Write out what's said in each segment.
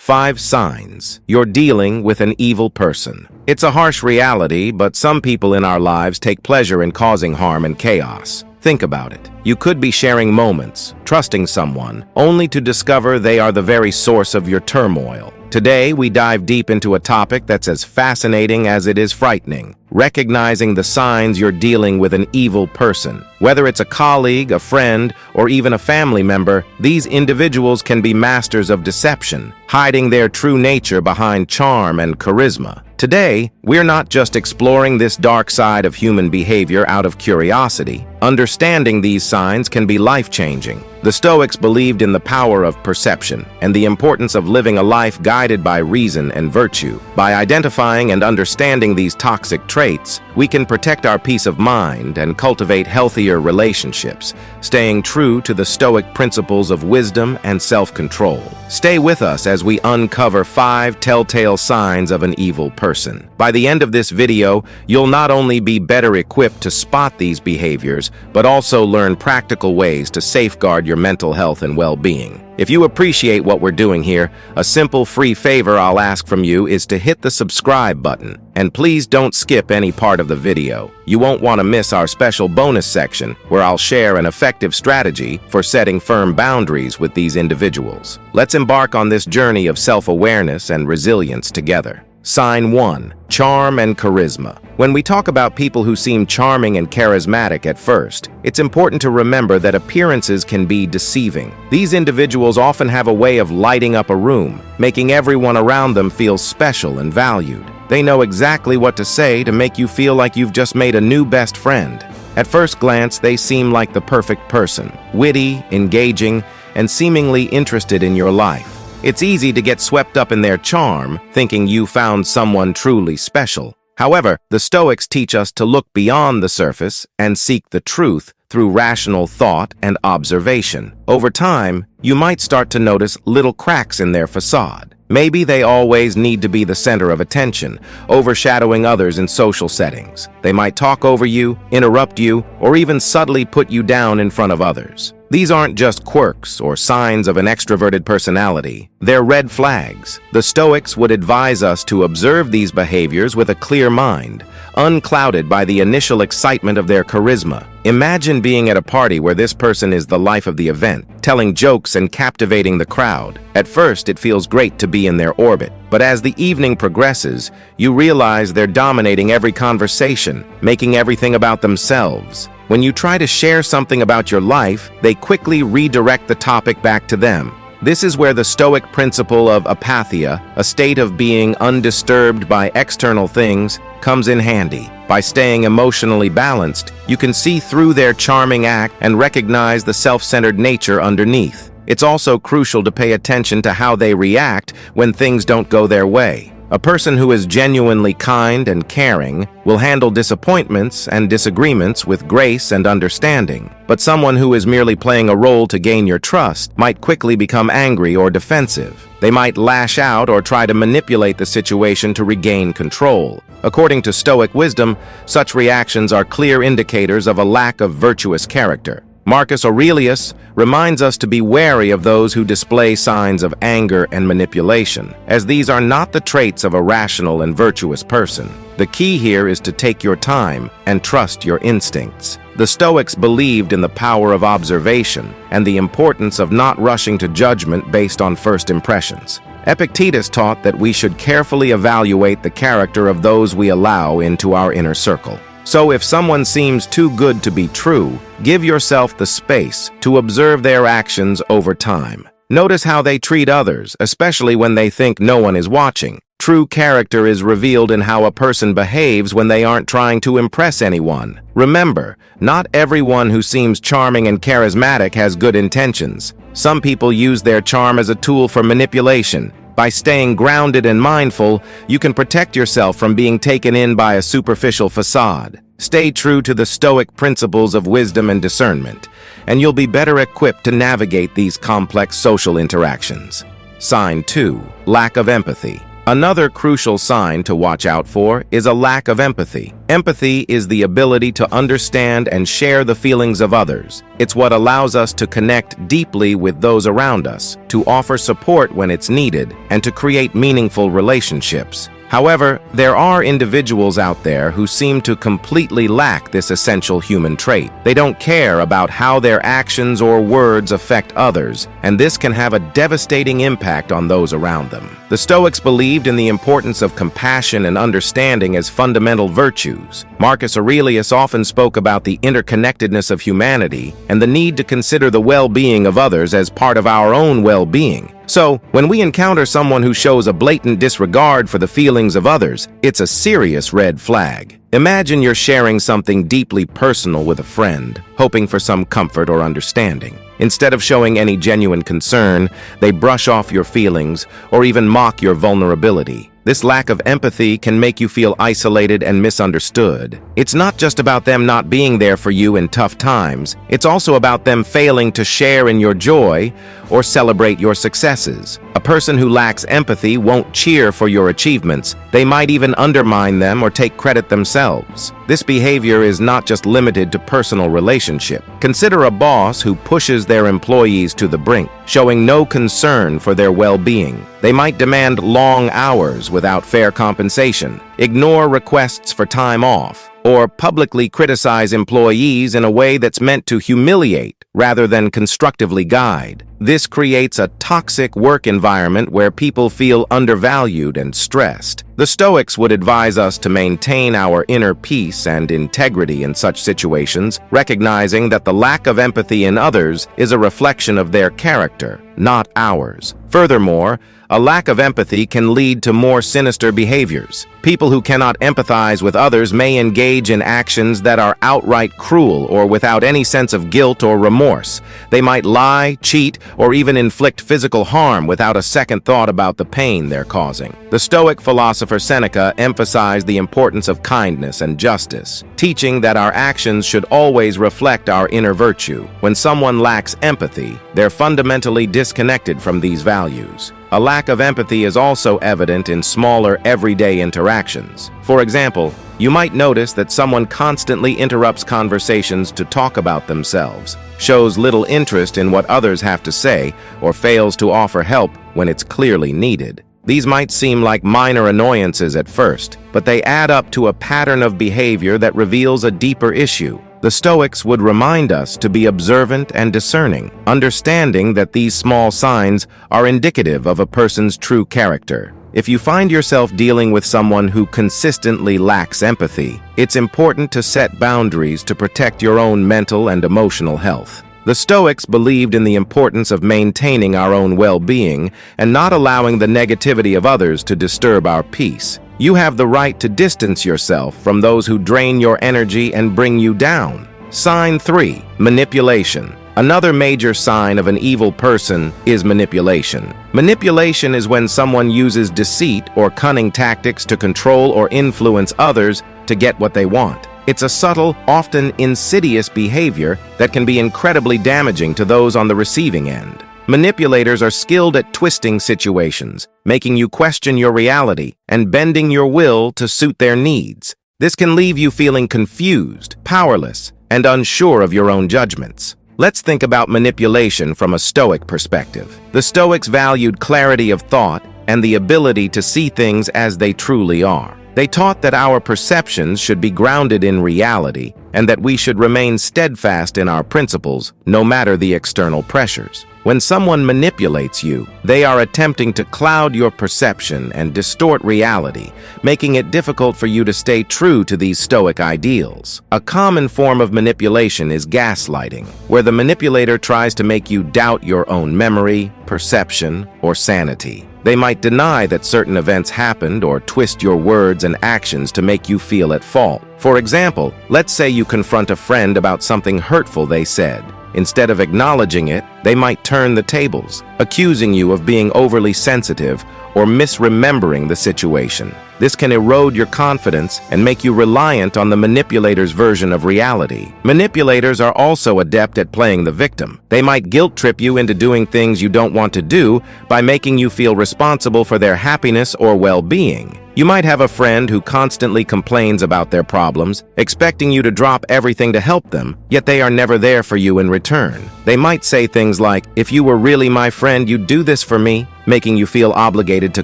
5 signs you're dealing with an evil person. It's a harsh reality, but some people in our lives take pleasure in causing harm and chaos. Think about it. You could be sharing moments, trusting someone, only to discover they are the very source of your turmoil. Today, we dive deep into a topic that's as fascinating as it is frightening: recognizing the signs you're dealing with an evil person. Whether it's a colleague, a friend, or even a family member, these individuals can be masters of deception, hiding their true nature behind charm and charisma. Today, we're not just exploring this dark side of human behavior out of curiosity. Understanding these signs can be life-changing. The Stoics believed in the power of perception and the importance of living a life guided by reason and virtue. By identifying and understanding these toxic traits, we can protect our peace of mind and cultivate healthier relationships, staying true to the Stoic principles of wisdom and self-control. Stay with us as we uncover 5 telltale signs of an evil person. By the end of this video, you'll not only be better equipped to spot these behaviors, but also learn practical ways to safeguard your mental health and well-being. If you appreciate what we're doing here, a simple free favor I'll ask from you is to hit the subscribe button. And please don't skip any part of the video. You won't want to miss our special bonus section, where I'll share an effective strategy for setting firm boundaries with these individuals. Let's embark on this journey of self-awareness and resilience together. Sign 1. Charm and charisma. When we talk about people who seem charming and charismatic at first, it's important to remember that appearances can be deceiving. These individuals often have a way of lighting up a room, making everyone around them feel special and valued. They know exactly what to say to make you feel like you've just made a new best friend. At first glance, they seem like the perfect person, witty, engaging, and seemingly interested in your life. It's easy to get swept up in their charm, thinking you found someone truly special. However, the Stoics teach us to look beyond the surface and seek the truth through rational thought and observation. Over time, you might start to notice little cracks in their facade. Maybe they always need to be the center of attention, overshadowing others in social settings. They might talk over you, interrupt you, or even subtly put you down in front of others. These aren't just quirks or signs of an extroverted personality. They're red flags. The Stoics would advise us to observe these behaviors with a clear mind, unclouded by the initial excitement of their charisma. Imagine being at a party where this person is the life of the event, telling jokes and captivating the crowd. At first, it feels great to be in their orbit, but as the evening progresses, you realize they're dominating every conversation, making everything about themselves. When you try to share something about your life, they quickly redirect the topic back to them. This is where the Stoic principle of apatheia, a state of being undisturbed by external things, comes in handy. By staying emotionally balanced, you can see through their charming act and recognize the self-centered nature underneath. It's also crucial to pay attention to how they react when things don't go their way. A person who is genuinely kind and caring will handle disappointments and disagreements with grace and understanding. But someone who is merely playing a role to gain your trust might quickly become angry or defensive. They might lash out or try to manipulate the situation to regain control. According to Stoic wisdom, such reactions are clear indicators of a lack of virtuous character. Marcus Aurelius reminds us to be wary of those who display signs of anger and manipulation, as these are not the traits of a rational and virtuous person. The key here is to take your time and trust your instincts. The Stoics believed in the power of observation and the importance of not rushing to judgment based on first impressions. Epictetus taught that we should carefully evaluate the character of those we allow into our inner circle. So if someone seems too good to be true, give yourself the space to observe their actions over time. Notice how they treat others, especially when they think no one is watching. True character is revealed in how a person behaves when they aren't trying to impress anyone. Remember, not everyone who seems charming and charismatic has good intentions. Some people use their charm as a tool for manipulation. By staying grounded and mindful, you can protect yourself from being taken in by a superficial facade. Stay true to the Stoic principles of wisdom and discernment, and you'll be better equipped to navigate these complex social interactions. Sign 2. Lack of empathy. Another crucial sign to watch out for is a lack of empathy. Empathy is the ability to understand and share the feelings of others. It's what allows us to connect deeply with those around us, to offer support when it's needed, and to create meaningful relationships. However, there are individuals out there who seem to completely lack this essential human trait. They don't care about how their actions or words affect others, and this can have a devastating impact on those around them. The Stoics believed in the importance of compassion and understanding as fundamental virtues. Marcus Aurelius often spoke about the interconnectedness of humanity and the need to consider the well-being of others as part of our own well-being. So, when we encounter someone who shows a blatant disregard for the feelings of others, it's a serious red flag. Imagine you're sharing something deeply personal with a friend, hoping for some comfort or understanding. Instead of showing any genuine concern, they brush off your feelings or even mock your vulnerability. This lack of empathy can make you feel isolated and misunderstood. It's not just about them not being there for you in tough times. It's also about them failing to share in your joy or celebrate your successes. A person who lacks empathy won't cheer for your achievements. They might even undermine them or take credit themselves. This behavior is not just limited to personal relationship. Consider a boss who pushes their employees to the brink, showing no concern for their well-being. They might demand long hours without fair compensation, ignore requests for time off, or publicly criticize employees in a way that's meant to humiliate rather than constructively guide. This creates a toxic work environment where people feel undervalued and stressed. The Stoics would advise us to maintain our inner peace and integrity in such situations, recognizing that the lack of empathy in others is a reflection of their character, not ours. Furthermore, a lack of empathy can lead to more sinister behaviors. People who cannot empathize with others may engage in actions that are outright cruel or without any sense of guilt or remorse. They might lie, cheat, or even inflict physical harm without a second thought about the pain they're causing. The Stoic philosopher Seneca emphasized the importance of kindness and justice, teaching that our actions should always reflect our inner virtue. When someone lacks empathy, they're fundamentally disconnected from these values. A lack of empathy is also evident in smaller, everyday interactions. For example, you might notice that someone constantly interrupts conversations to talk about themselves, shows little interest in what others have to say, or fails to offer help when it's clearly needed. These might seem like minor annoyances at first, but they add up to a pattern of behavior that reveals a deeper issue. The Stoics would remind us to be observant and discerning, understanding that these small signs are indicative of a person's true character. If you find yourself dealing with someone who consistently lacks empathy, it's important to set boundaries to protect your own mental and emotional health. The Stoics believed in the importance of maintaining our own well-being and not allowing the negativity of others to disturb our peace. You have the right to distance yourself from those who drain your energy and bring you down. Sign 3. Manipulation. Another major sign of an evil person is manipulation. Manipulation is when someone uses deceit or cunning tactics to control or influence others to get what they want. It's a subtle, often insidious behavior that can be incredibly damaging to those on the receiving end. Manipulators are skilled at twisting situations, making you question your reality and bending your will to suit their needs. This can leave you feeling confused, powerless, and unsure of your own judgments. Let's think about manipulation from a Stoic perspective. The Stoics valued clarity of thought and the ability to see things as they truly are. They taught that our perceptions should be grounded in reality and that we should remain steadfast in our principles, no matter the external pressures. When someone manipulates you, they are attempting to cloud your perception and distort reality, making it difficult for you to stay true to these Stoic ideals. A common form of manipulation is gaslighting, where the manipulator tries to make you doubt your own memory, perception, or sanity. They might deny that certain events happened or twist your words and actions to make you feel at fault. For example, let's say you confront a friend about something hurtful they said. Instead of acknowledging it, they might turn the tables, accusing you of being overly sensitive or misremembering the situation. This can erode your confidence and make you reliant on the manipulator's version of reality. Manipulators are also adept at playing the victim. They might guilt trip you into doing things you don't want to do by making you feel responsible for their happiness or well-being. You might have a friend who constantly complains about their problems, expecting you to drop everything to help them, yet they are never there for you in return. They might say things like, "If you were really my friend, you'd do this for me," making you feel obligated to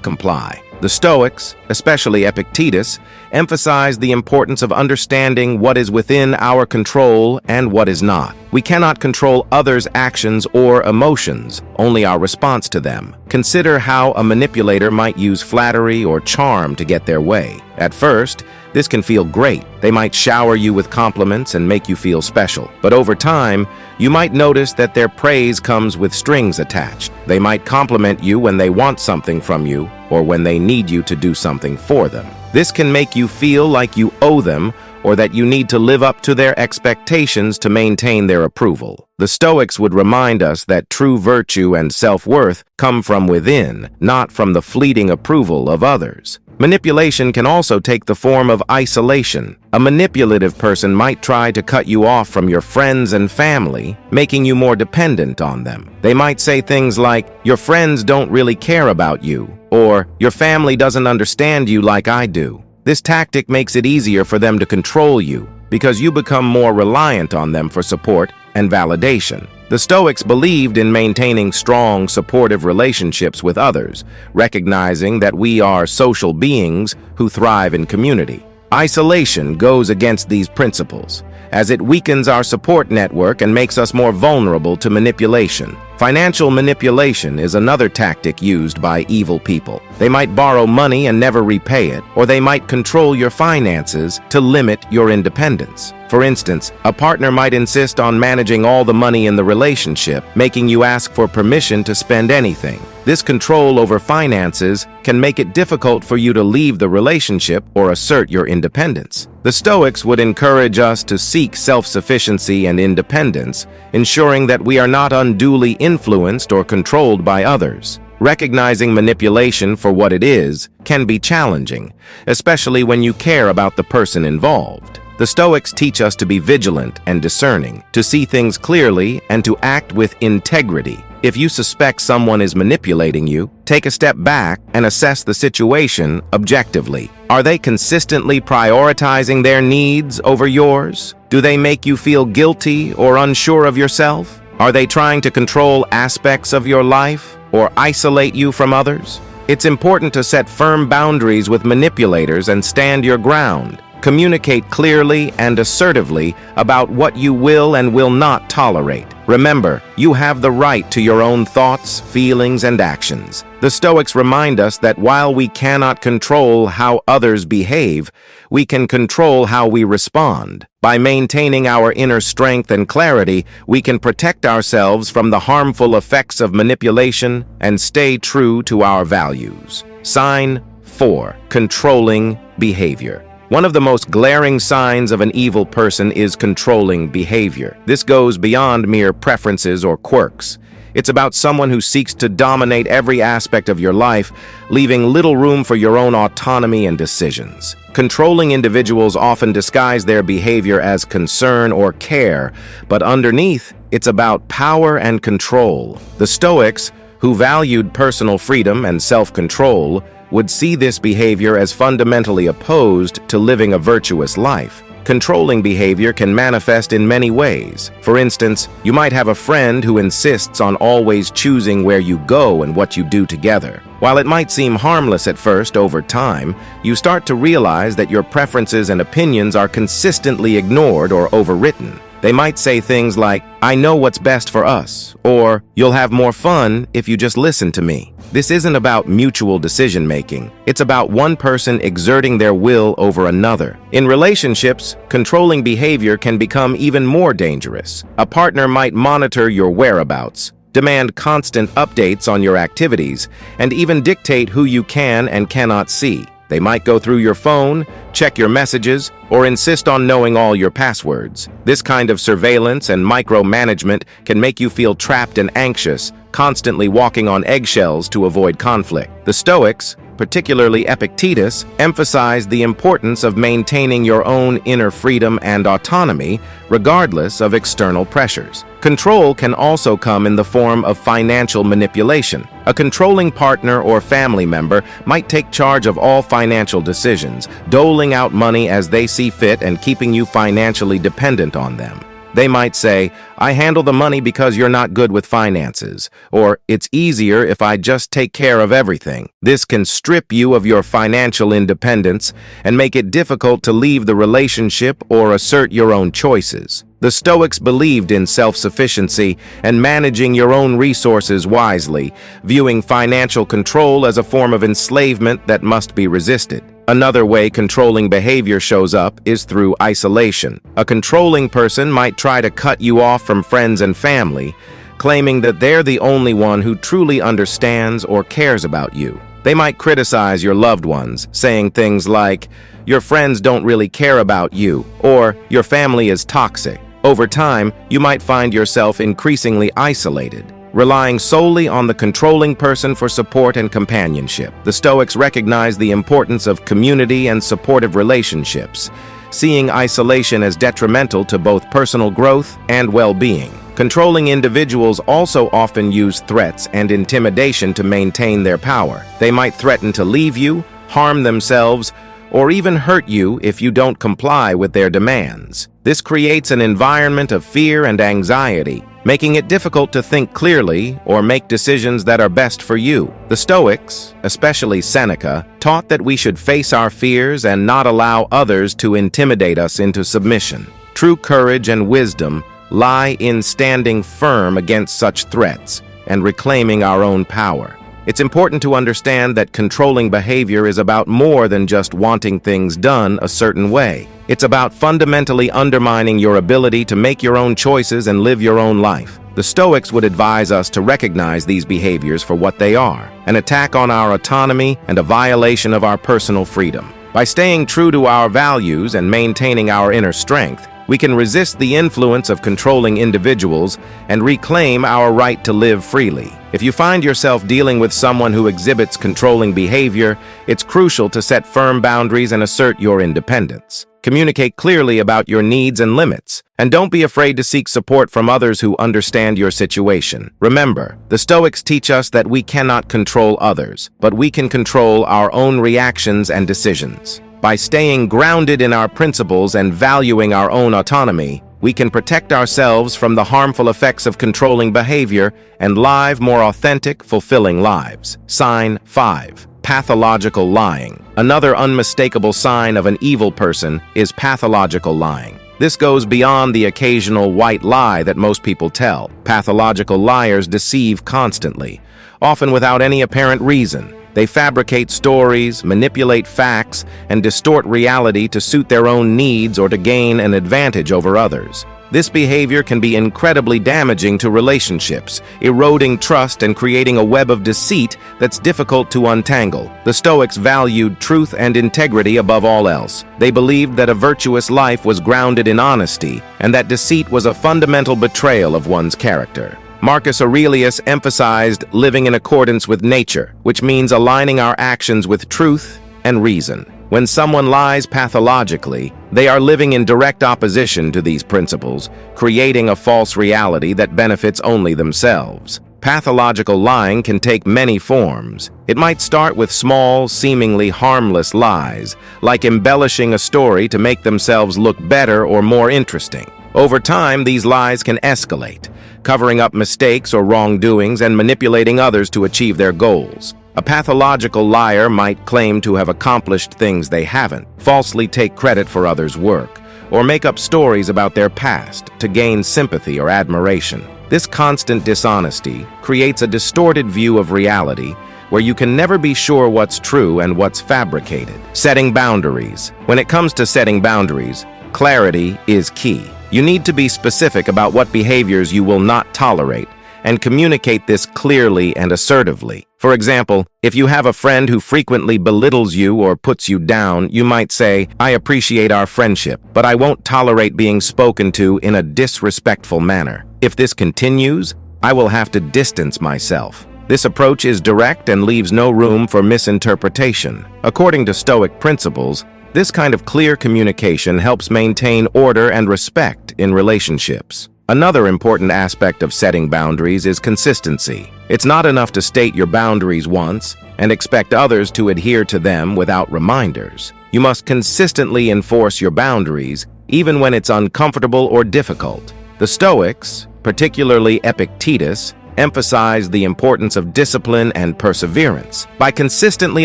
comply. The Stoics, especially Epictetus, emphasize the importance of understanding what is within our control and what is not. We cannot control others' actions or emotions, only our response to them. Consider how a manipulator might use flattery or charm to get their way. At first, this can feel great. They might shower you with compliments and make you feel special. But over time, you might notice that their praise comes with strings attached. They might compliment you when they want something from you or when they need you to do something for them. This can make you feel like you owe them or that you need to live up to their expectations to maintain their approval. The Stoics would remind us that true virtue and self-worth come from within, not from the fleeting approval of others. Manipulation can also take the form of isolation. A manipulative person might try to cut you off from your friends and family, making you more dependent on them. They might say things like, "Your friends don't really care about you," or "Your family doesn't understand you like I do." This tactic makes it easier for them to control you because you become more reliant on them for support and validation. The Stoics believed in maintaining strong, supportive relationships with others, recognizing that we are social beings who thrive in community. Isolation goes against these principles, as it weakens our support network and makes us more vulnerable to manipulation. Financial manipulation is another tactic used by evil people. They might borrow money and never repay it, or they might control your finances to limit your independence. For instance, a partner might insist on managing all the money in the relationship, making you ask for permission to spend anything. This control over finances can make it difficult for you to leave the relationship or assert your independence. The Stoics would encourage us to seek self-sufficiency and independence, ensuring that we are not unduly influenced or controlled by others. Recognizing manipulation for what it is can be challenging, especially when you care about the person involved. The Stoics teach us to be vigilant and discerning, to see things clearly and to act with integrity. If you suspect someone is manipulating you, take a step back and assess the situation objectively. Are they consistently prioritizing their needs over yours? Do they make you feel guilty or unsure of yourself? Are they trying to control aspects of your life or isolate you from others? It's important to set firm boundaries with manipulators and stand your ground. Communicate clearly and assertively about what you will and will not tolerate. Remember, you have the right to your own thoughts, feelings, and actions. The Stoics remind us that while we cannot control how others behave, we can control how we respond. By maintaining our inner strength and clarity, we can protect ourselves from the harmful effects of manipulation and stay true to our values. Sign 4. Controlling behavior. One of the most glaring signs of an evil person is controlling behavior. This goes beyond mere preferences or quirks. It's about someone who seeks to dominate every aspect of your life, leaving little room for your own autonomy and decisions. Controlling individuals often disguise their behavior as concern or care, but underneath, it's about power and control. The Stoics, who valued personal freedom and self-control, would see this behavior as fundamentally opposed to living a virtuous life. Controlling behavior can manifest in many ways. For instance, you might have a friend who insists on always choosing where you go and what you do together. While it might seem harmless at first, over time, you start to realize that your preferences and opinions are consistently ignored or overwritten. They might say things like, "I know what's best for us," or "You'll have more fun if you just listen to me." This isn't about mutual decision-making. It's about one person exerting their will over another. In relationships, controlling behavior can become even more dangerous. A partner might monitor your whereabouts, demand constant updates on your activities, and even dictate who you can and cannot see. They might go through your phone, check your messages, or insist on knowing all your passwords. This kind of surveillance and micromanagement can make you feel trapped and anxious, constantly walking on eggshells to avoid conflict. The Stoics, particularly Epictetus, emphasized the importance of maintaining your own inner freedom and autonomy, regardless of external pressures. Control can also come in the form of financial manipulation. A controlling partner or family member might take charge of all financial decisions, doling out money as they see fit and keeping you financially dependent on them. They might say, "I handle the money because you're not good with finances," or "It's easier if I just take care of everything." This can strip you of your financial independence and make it difficult to leave the relationship or assert your own choices. The Stoics believed in self-sufficiency and managing your own resources wisely, viewing financial control as a form of enslavement that must be resisted. Another way controlling behavior shows up is through isolation. A controlling person might try to cut you off from friends and family, claiming that they're the only one who truly understands or cares about you. They might criticize your loved ones, saying things like, "Your friends don't really care about you," or "Your family is toxic." Over time, you might find yourself increasingly isolated, relying solely on the controlling person for support and companionship. The Stoics recognized the importance of community and supportive relationships, seeing isolation as detrimental to both personal growth and well-being. Controlling individuals also often use threats and intimidation to maintain their power. They might threaten to leave you, harm themselves, or even hurt you if you don't comply with their demands. This creates an environment of fear and anxiety, making it difficult to think clearly or make decisions that are best for you. The Stoics, especially Seneca, taught that we should face our fears and not allow others to intimidate us into submission. True courage and wisdom lie in standing firm against such threats and reclaiming our own power. It's important to understand that controlling behavior is about more than just wanting things done a certain way. It's about fundamentally undermining your ability to make your own choices and live your own life. The Stoics would advise us to recognize these behaviors for what they are, an attack on our autonomy and a violation of our personal freedom. By staying true to our values and maintaining our inner strength, we can resist the influence of controlling individuals and reclaim our right to live freely. If you find yourself dealing with someone who exhibits controlling behavior, it's crucial to set firm boundaries and assert your independence. Communicate clearly about your needs and limits, and don't be afraid to seek support from others who understand your situation. Remember, the Stoics teach us that we cannot control others, but we can control our own reactions and decisions. By staying grounded in our principles and valuing our own autonomy, we can protect ourselves from the harmful effects of controlling behavior and live more authentic, fulfilling lives. Sign 5. Pathological lying. Another unmistakable sign of an evil person is pathological lying. This goes beyond the occasional white lie that most people tell. Pathological liars deceive constantly, often without any apparent reason. They fabricate stories, manipulate facts, and distort reality to suit their own needs or to gain an advantage over others. This behavior can be incredibly damaging to relationships, eroding trust and creating a web of deceit that's difficult to untangle. The Stoics valued truth and integrity above all else. They believed that a virtuous life was grounded in honesty, and that deceit was a fundamental betrayal of one's character. Marcus Aurelius emphasized living in accordance with nature, which means aligning our actions with truth and reason. When someone lies pathologically, they are living in direct opposition to these principles, creating a false reality that benefits only themselves. Pathological lying can take many forms. It might start with small, seemingly harmless lies, like embellishing a story to make themselves look better or more interesting. Over time, these lies can escalate, covering up mistakes or wrongdoings and manipulating others to achieve their goals. A pathological liar might claim to have accomplished things they haven't, falsely take credit for others' work, or make up stories about their past to gain sympathy or admiration. This constant dishonesty creates a distorted view of reality where you can never be sure what's true and what's fabricated. Setting boundaries. When it comes to setting boundaries, clarity is key. You need to be specific about what behaviors you will not tolerate and communicate this clearly and assertively. For example, if you have a friend who frequently belittles you or puts you down, you might say, "I appreciate our friendship, but I won't tolerate being spoken to in a disrespectful manner. If this continues, I will have to distance myself." This approach is direct and leaves no room for misinterpretation. According to Stoic principles, this kind of clear communication helps maintain order and respect in relationships. Another important aspect of setting boundaries is consistency. It's not enough to state your boundaries once and expect others to adhere to them without reminders. You must consistently enforce your boundaries, even when it's uncomfortable or difficult. The Stoics, particularly Epictetus, emphasize the importance of discipline and perseverance. By consistently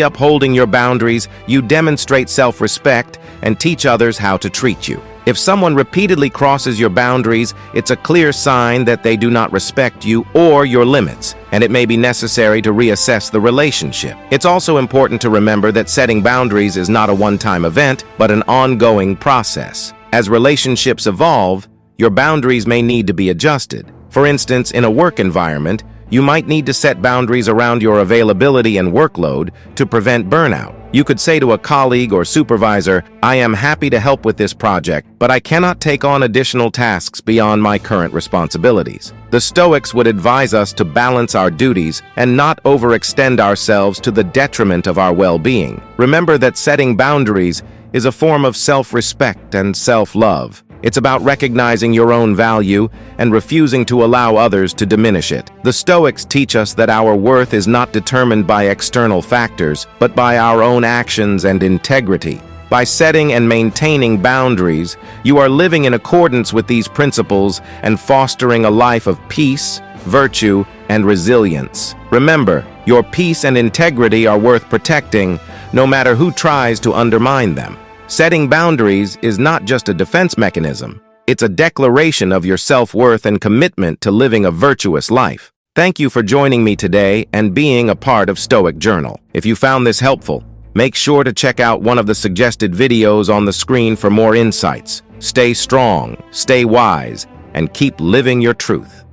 upholding your boundaries, you demonstrate self-respect and teach others how to treat you. If someone repeatedly crosses your boundaries, it's a clear sign that they do not respect you or your limits, and it may be necessary to reassess the relationship. It's also important to remember that setting boundaries is not a one-time event, but an ongoing process. As relationships evolve, your boundaries may need to be adjusted. For instance, in a work environment, you might need to set boundaries around your availability and workload to prevent burnout. You could say to a colleague or supervisor, "I am happy to help with this project, but I cannot take on additional tasks beyond my current responsibilities." The Stoics would advise us to balance our duties and not overextend ourselves to the detriment of our well-being. Remember that setting boundaries is a form of self-respect and self-love. It's about recognizing your own value and refusing to allow others to diminish it. The Stoics teach us that our worth is not determined by external factors, but by our own actions and integrity. By setting and maintaining boundaries, you are living in accordance with these principles and fostering a life of peace, virtue, and resilience. Remember, your peace and integrity are worth protecting, no matter who tries to undermine them. Setting boundaries is not just a defense mechanism. It's a declaration of your self-worth and commitment to living a virtuous life. Thank you for joining me today and being a part of Stoic Journal. If you found this helpful, make sure to check out one of the suggested videos on the screen for more insights. Stay strong, stay wise, and keep living your truth.